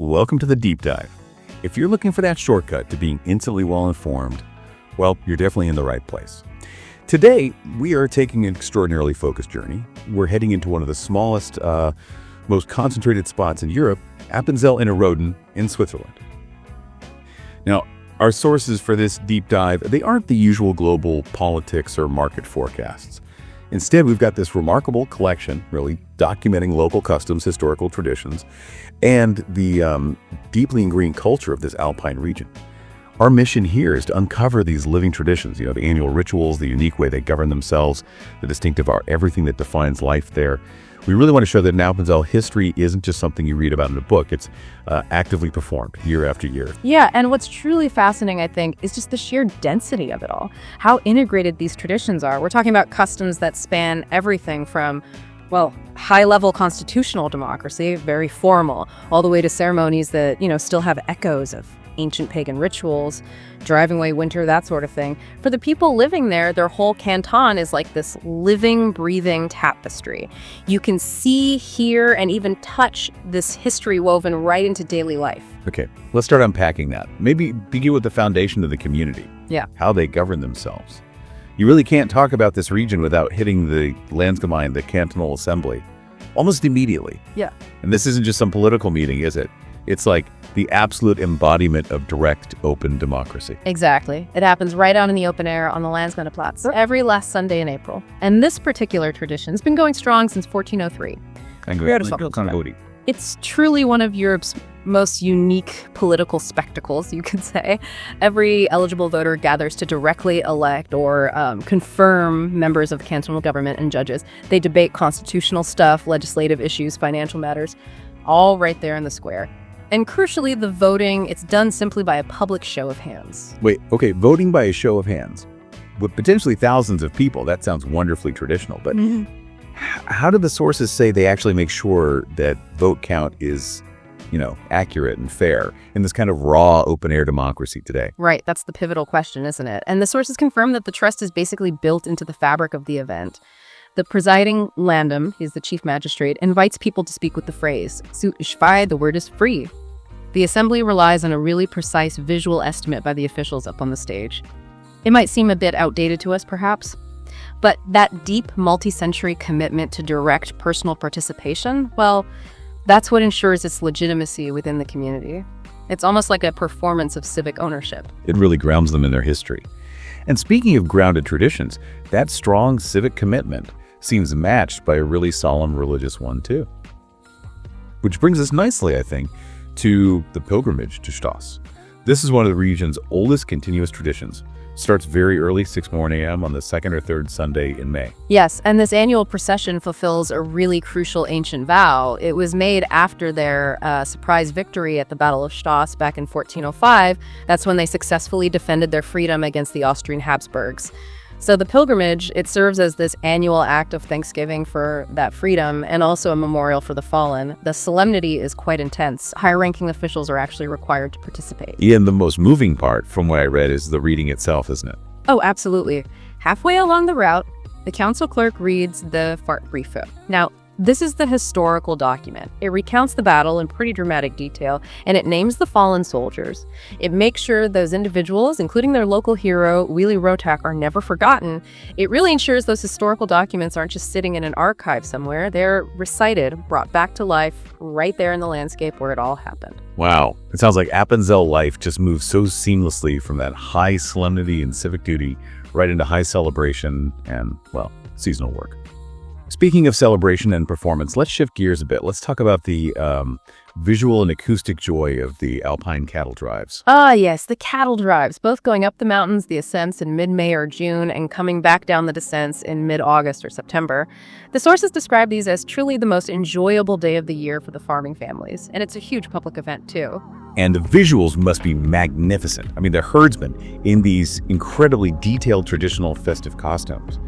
welcome to the deep dive. If you're looking for that shortcut to being instantly well-informed, well, you're definitely in the right place. Today, we are taking an extraordinarily focused journey. We're heading into one of the smallest, most concentrated spots in Europe, Appenzell in Switzerland. Now, our sources for this deep dive, they aren't the usual global politics or market forecasts. Instead, we've got this remarkable collection, really documenting local customs, historical traditions, and the deeply ingrained culture of this alpine region. Our mission here is to uncover these living traditions, the annual rituals, the unique way they govern themselves, the distinctive art, everything that defines life there. We really want to show that in Appenzell, history isn't just something you read about in a book. It's actively performed year after year. Yeah, and what's truly fascinating, I think, is just the sheer density of it all. How integrated these traditions are. We're talking about customs that span everything from, well, high-level constitutional democracy, very formal, all the way to ceremonies that, still have echoes of ancient pagan rituals, driving away winter, that sort of thing. For the people living there, their whole canton is like this living, breathing tapestry. You can see, hear, and even touch this history woven right into daily life. Okay, let's start unpacking that. Maybe begin with the foundation of the community. Yeah. How they govern themselves. You really can't talk about this region without hitting the Landsgemeinde, the cantonal assembly, almost immediately. Yeah. And this isn't just some political meeting, is it? It's like the absolute embodiment of direct, open democracy. Exactly. It happens right out in the open air on the Landsgemeindeplatz every last Sunday in April. And this particular tradition has been going strong since 1403. It's truly one of Europe's most unique political spectacles, you could say. Every eligible voter gathers to directly elect or confirm members of the cantonal government and judges. They debate constitutional stuff, legislative issues, financial matters, all right there in the square. And crucially, the voting, it's done simply by a public show of hands. Wait, okay, voting by a show of hands. With potentially thousands of people, that sounds wonderfully traditional, but how do the sources say they actually make sure that vote count is, accurate and fair in this kind of raw, open-air democracy today? Right, that's the pivotal question, isn't it? And the sources confirm that the trust is basically built into the fabric of the event. The presiding landam, he's the chief magistrate, invites people to speak with the phrase, "Zoet is vrij," the word is free. The assembly relies on a really precise visual estimate by the officials up on the stage. It might seem a bit outdated to us, perhaps, but that deep, multi-century commitment to direct personal participation, well, that's what ensures its legitimacy within the community. It's almost like a performance of civic ownership. It really grounds them in their history. And speaking of grounded traditions, that strong civic commitment seems matched by a really solemn religious one, too. Which brings us nicely, I think, to the pilgrimage to Stoss. This is one of the region's oldest continuous traditions. Starts very early, 6 a.m. on the second or third Sunday in May. Yes, and this annual procession fulfills a really crucial ancient vow. It was made after their surprise victory at the Battle of Stoss back in 1405. That's when they successfully defended their freedom against the Austrian Habsburgs. So the pilgrimage, it serves as this annual act of thanksgiving for that freedom and also a memorial for the fallen. The solemnity is quite intense. Higher-ranking officials are actually required to participate. Yeah, and the most moving part, from what I read, is the reading itself, isn't it? Oh, absolutely. Halfway along the route, the council clerk reads the Fahrtbriefe. Now, this is the historical document. It recounts the battle in pretty dramatic detail, and it names the fallen soldiers. It makes sure those individuals, including their local hero, Willy Rotak, are never forgotten. It really ensures those historical documents aren't just sitting in an archive somewhere. They're recited, brought back to life, right there in the landscape where it all happened. Wow. It sounds like Appenzell life just moves so seamlessly from that high solemnity and civic duty right into high celebration and, well, seasonal work. Speaking of celebration and performance, let's shift gears a bit. Let's talk about the visual and acoustic joy of the alpine cattle drives. Ah, yes, the cattle drives, both going up the mountains, the ascents in mid-May or June, and coming back down the descents in mid-August or September. The sources describe these as truly the most enjoyable day of the year for the farming families, and it's a huge public event, too. And the visuals must be magnificent. I mean, the herdsmen in these incredibly detailed traditional festive costumes,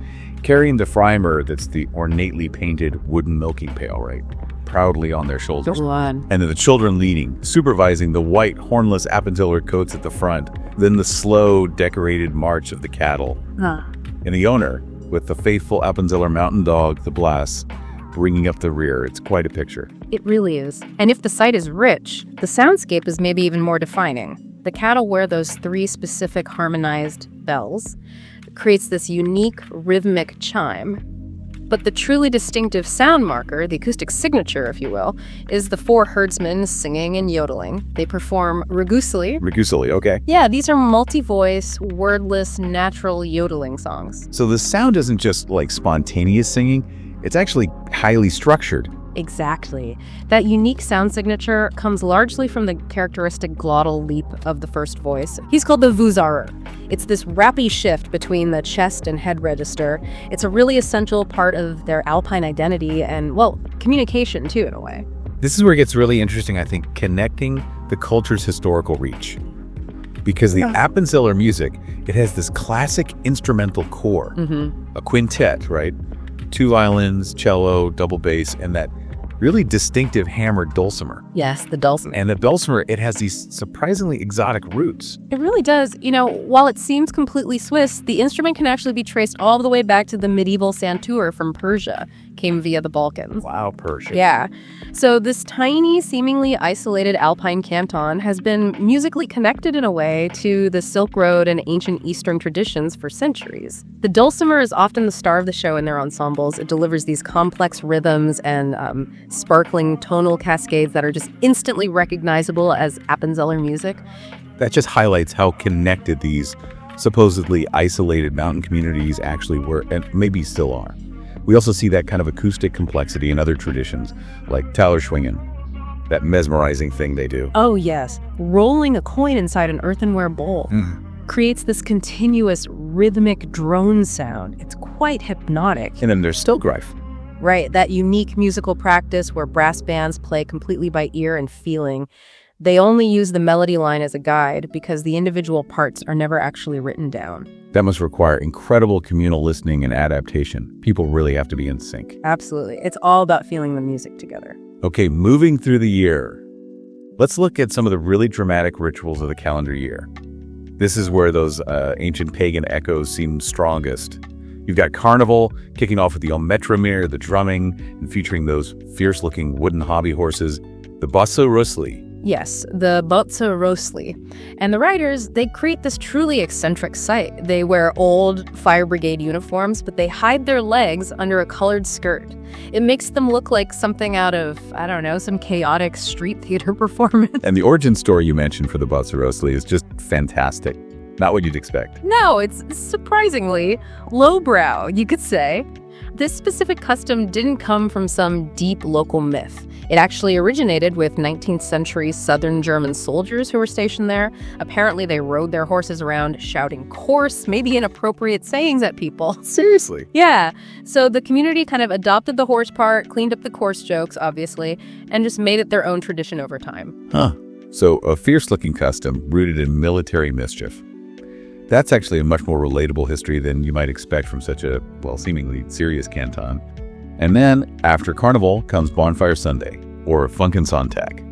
carrying the Freimer, that's the ornately painted wooden milking pail, right, proudly on their shoulders. And then the children leading, supervising the white, hornless Appenzeller coats at the front, then the slow, decorated march of the cattle. And the owner, with the faithful Appenzeller mountain dog, the Blas, bringing up the rear. It's quite a picture. It really is. And if the site is rich, the soundscape is maybe even more defining. The cattle wear those 3 specific harmonized bells. It creates this unique rhythmic chime. But the truly distinctive sound marker, the acoustic signature, if you will, is the 4 herdsmen singing and yodeling. They perform ragusli. Ragusli, okay. Yeah, these are multi-voice, wordless, natural yodeling songs. So the sound isn't just like spontaneous singing, it's actually highly structured. Exactly. That unique sound signature comes largely from the characteristic glottal leap of the first voice. He's called the vuzarer. It's this rappy shift between the chest and head register. It's a really essential part of their alpine identity and, well, communication too, in a way. This is where it gets really interesting, I think, connecting the culture's historical reach. Because the Appenzeller music, it has this classic instrumental core, a quintet, right? 2 violins, cello, double bass, and that really distinctive hammered dulcimer. Yes, the dulcimer. And the dulcimer, it has these surprisingly exotic roots. It really does. You know, while it seems completely Swiss, the instrument can actually be traced all the way back to the medieval santur from Persia, came via the Balkans. Wow, Persia. Yeah. So this tiny, seemingly isolated alpine canton has been musically connected in a way to the Silk Road and ancient Eastern traditions for centuries. The dulcimer is often the star of the show in their ensembles. It delivers these complex rhythms and sparkling tonal cascades that are just instantly recognizable as Appenzeller music. That just highlights how connected these supposedly isolated mountain communities actually were, and maybe still are. We also see that kind of acoustic complexity in other traditions, like Tallerschwingen, that mesmerizing thing they do. Oh, yes. Rolling a coin inside an earthenware bowl creates this continuous rhythmic drone sound. It's quite hypnotic. And then there's Stillgreif. Right, that unique musical practice where brass bands play completely by ear and feeling. They only use the melody line as a guide because the individual parts are never actually written down. That must require incredible communal listening and adaptation. People really have to be in sync. Absolutely. It's all about feeling the music together. Okay, moving through the year. Let's look at some of the really dramatic rituals of the calendar year. This is where those ancient pagan echoes seem strongest. You've got Carnival, kicking off with the Ometromir, the drumming, and featuring those fierce-looking wooden hobby horses, the Basso Rosli. Yes, the Basso Rosli. And the riders, they create this truly eccentric sight. They wear old fire brigade uniforms, but they hide their legs under a colored skirt. It makes them look like something out of, I don't know, some chaotic street theater performance. And the origin story you mentioned for the Basso Rosli is just fantastic. Not what you'd expect. No, it's surprisingly lowbrow, you could say. This specific custom didn't come from some deep local myth. It actually originated with 19th century southern German soldiers who were stationed there. Apparently, they rode their horses around shouting coarse, maybe inappropriate sayings at people. Seriously? Yeah. So the community kind of adopted the horse part, cleaned up the coarse jokes, obviously, and just made it their own tradition over time. Huh. So a fierce-looking custom rooted in military mischief. That's actually a much more relatable history than you might expect from such a, well, seemingly serious canton. And then, after Carnival, comes Bonfire Sunday, or Funkensonntag.